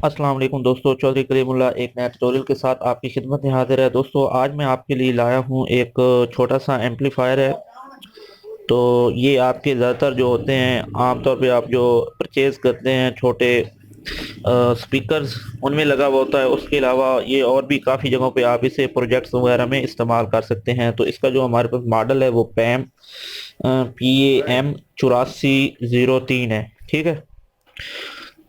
अस्सलाम वालेकुम दोस्तों, चौधरी कलीमुल्लाह एक नया ट्यूटोरियल के साथ आपकी खिदमत में हाजिर है। दोस्तों आज मैं आपके लिए लाया हूँ एक छोटा सा एम्पलीफायर है। तो ये आपके ज़्यादातर जो होते हैं आमतौर पे आप जो परचेज करते हैं छोटे स्पीकर्स उनमें लगा हुआ होता है। उसके अलावा ये और भी काफ़ी जगहों पे आप इसे प्रोजेक्ट्स वगैरह में इस्तेमाल कर सकते हैं। तो इसका जो हमारे पास मॉडल है वो PAM 8403 है। ठीक है।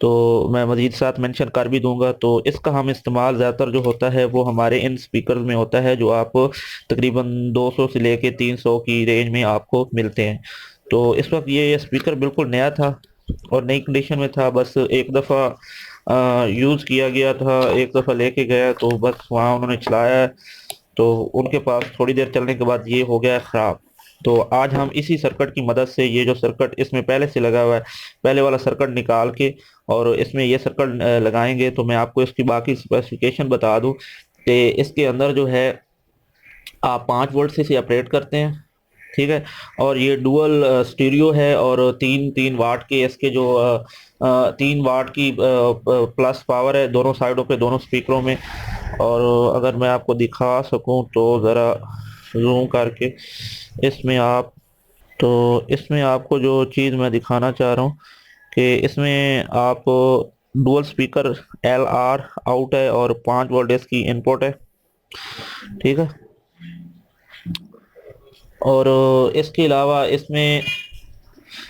तो मैं मजीद साथ मेंशन कर भी दूंगा। तो इसका हम इस्तेमाल ज़्यादातर जो होता है वो हमारे इन स्पीकर में होता है जो आप तकरीबन 200 से लेके 300 की रेंज में आपको मिलते हैं। तो इस वक्त ये स्पीकर बिल्कुल नया था और नई कंडीशन में था। बस एक दफ़ा यूज़ किया गया था, एक दफ़ा लेके गया तो बस वहाँ उन्होंने चलाया। तो उनके पास थोड़ी देर चलने के बाद ये हो गया ख़राब। तो आज हम इसी सर्किट की मदद से ये जो सर्किट इसमें पहले से लगा हुआ है, पहले वाला सर्किट निकाल के और इसमें ये सर्किट लगाएंगे। तो मैं आपको इसकी बाकी स्पेसिफिकेशन बता दूं कि इसके अंदर जो है आप 5 वोल्ट से इसे ऑपरेट करते हैं। ठीक है। और ये डुअल स्टीरियो है और 3-3 वाट के इसके जो 3 वाट की प्लस पावर है दोनों साइडों पे, दोनों स्पीकरों में। और अगर मैं आपको दिखा सकूं तो ज़रा जूम करके इसमें आप, तो इसमें आपको जो चीज़ मैं दिखाना चाह रहा हूँ कि इसमें आप डुअल स्पीकर LR आउट है और 5 वोल्ट इसकी इनपुट है। ठीक है। और इसके अलावा इसमें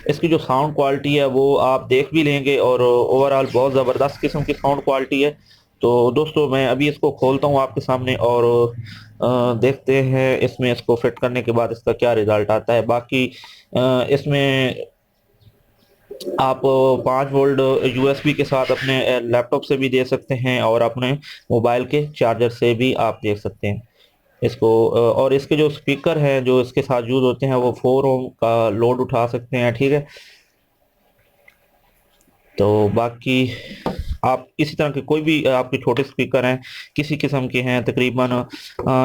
इसकी जो साउंड क्वालिटी है वो आप देख भी लेंगे और ओवरऑल बहुत ज़बरदस्त किस्म की साउंड क्वालिटी है। तो दोस्तों मैं अभी इसको खोलता हूँ आपके सामने और देखते हैं इसमें इसको फिट करने के बाद इसका क्या रिजल्ट आता है। बाकी इसमें आप 5 वोल्ट USB के साथ अपने लैपटॉप से भी दे सकते हैं और अपने मोबाइल के चार्जर से भी आप देख सकते हैं इसको। और इसके जो स्पीकर हैं जो इसके साथ यूज होते हैं वो 4 ओम का लोड उठा सकते हैं। ठीक है। तो बाकी आप इसी तरह के कोई भी आपके छोटे स्पीकर हैं किसी किस्म के हैं तकरीबन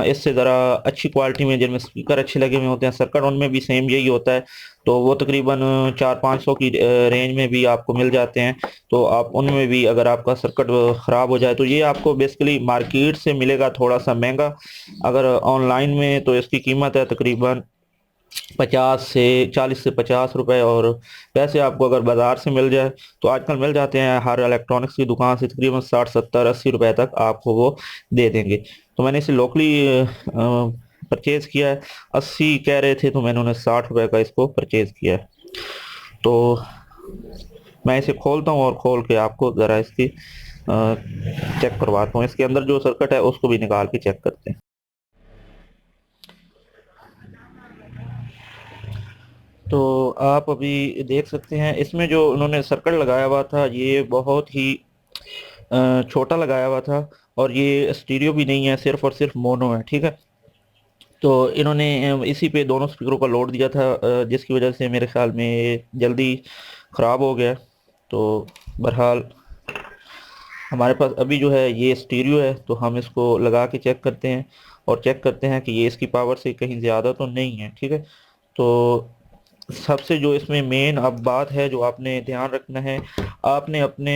इससे ज़रा अच्छी क्वालिटी में जिनमें स्पीकर अच्छे लगे हुए होते हैं सर्किट उनमें भी सेम यही होता है। तो वो तकरीबन 400-500 की रेंज में भी आपको मिल जाते हैं। तो आप उनमें भी अगर आपका सर्किट ख़राब हो जाए तो ये आपको बेसिकली मार्केट से मिलेगा थोड़ा सा महंगा। अगर ऑनलाइन में तो इसकी कीमत है तकरीबन 40 से 50 रुपए। और वैसे आपको अगर बाजार से मिल जाए तो आजकल मिल जाते हैं हर इलेक्ट्रॉनिक्स की दुकान से तकरीबन 60 70 80 रुपए तक आपको वो दे देंगे। तो मैंने इसे लोकली परचेज किया है। 80 कह रहे थे तो मैंने उन्हें 60 रुपए का इसको परचेज किया है। तो मैं इसे खोलता हूँ और खोल के आपको ज़रा इसकी चेक करवाता हूँ। इसके अंदर जो सर्किट है उसको भी निकाल के चेक करते हैं। तो आप अभी देख सकते हैं इसमें जो उन्होंने सर्कल लगाया हुआ था ये बहुत ही छोटा लगाया हुआ था। और ये स्टीरियो भी नहीं है, सिर्फ और सिर्फ मोनो है। ठीक है। तो इन्होंने इसी पे दोनों स्पीकरों का लोड दिया था जिसकी वजह से मेरे ख्याल में ये जल्दी ख़राब हो गया। तो बहरहाल हमारे पास अभी जो है ये स्टीरियो है तो हम इसको लगा के चेक करते हैं और चेक करते हैं कि ये इसकी पावर से कहीं ज़्यादा तो नहीं है। ठीक है। तो सबसे जो इसमें मेन अब बात है जो आपने ध्यान रखना है, आपने अपने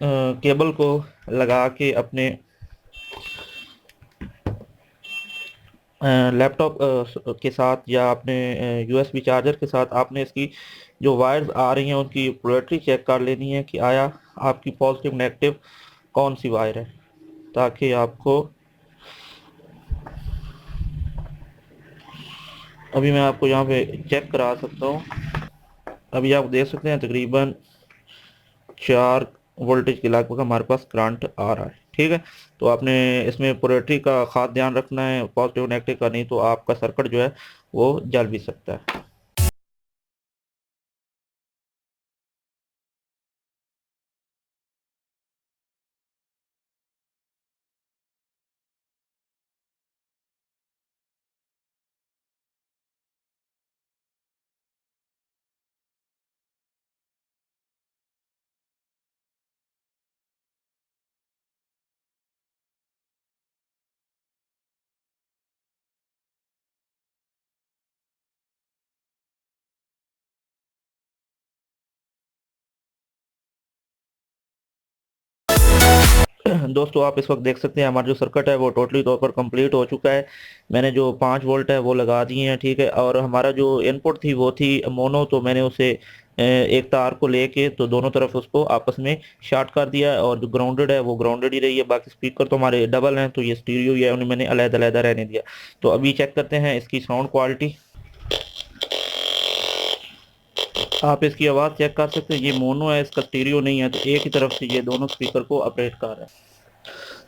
केबल को लगा के अपने लैपटॉप के साथ या अपने USB चार्जर के साथ आपने इसकी जो वायर्स आ रही हैं उनकी पोलैरिटी चेक कर लेनी है कि आया आपकी पॉजिटिव नेगेटिव कौन सी वायर है, ताकि आपको, अभी मैं आपको यहाँ पे चेक करा सकता हूँ। अभी आप देख सकते हैं तकरीबन 4 वोल्टेज के लगभग हमारे पास करंट आ रहा है। ठीक है। तो आपने इसमें पोलैरिटी का खास ध्यान रखना है, पॉजिटिव नेगेटिव का, नहीं तो आपका सर्किट जो है वो जल भी सकता है। दोस्तों आप इस वक्त देख सकते हैं हमारा जो सर्किट है वो टोटली तौर पर कंप्लीट हो चुका है। मैंने जो 5 वोल्ट है वो लगा दिए हैं, ठीक है। और हमारा जो इनपुट थी वो थी मोनो, तो मैंने उसे एक तार को लेके तो दोनों तरफ उसको आपस में शॉर्ट कर दिया है, और जो ग्राउंडेड है वो ग्राउंडेड ही रही है। बाकी स्पीकर तो हमारे डबल हैं, तो ये स्टीरियो ही है, उन्हें मैंने अलग अलग रहने दिया। तो अभी चेक करते हैं इसकी साउंड क्वालिटी। आप इसकी आवाज़ चेक कर सकते हैं, ये मोनो है, इसका स्टीरियो नहीं है, तो एक ही तरफ से ये दोनों स्पीकर को ऑपरेट कर रहा है।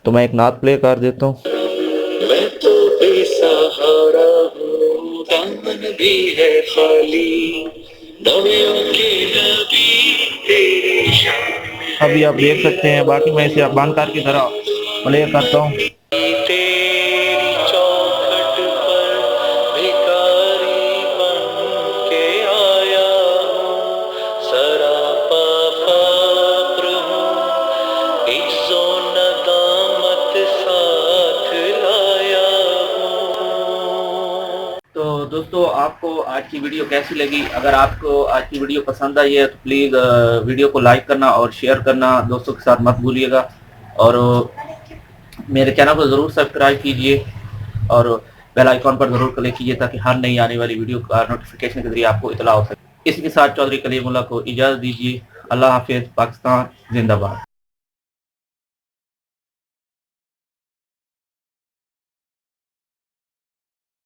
तो मैं एक नात प्ले कर देता हूँ। मैं तो बेसहारा हूँ, दामन भी है खाली, नदियों के नबी तेरी शान। अभी आप देख सकते हैं, बाकी मैं इसे आप बंद करके जरा प्ले करता हूँ। तेरी चौखट पर भिखारी बन के आया हूँ, सरापा फक्र हूँ, इज्जो नदामत साथ लाया हूँ। तो दोस्तों आपको आज की वीडियो कैसी लगी? अगर आपको आज की वीडियो पसंद आई है तो प्लीज़ वीडियो को लाइक करना और शेयर करना दोस्तों के साथ मत भूलिएगा। और मेरे चैनल को ज़रूर सब्सक्राइब कीजिए और बेल आइकॉन पर ज़रूर क्लिक कीजिए ताकि हर नई आने वाली वीडियो का नोटिफिकेशन के जरिए आपको इतला हो सके। इसी के साथ चौधरी कलीमुल्लाह को इजाज़त दीजिए। अल्लाह हाफिज़। पाकिस्तान जिंदाबाद।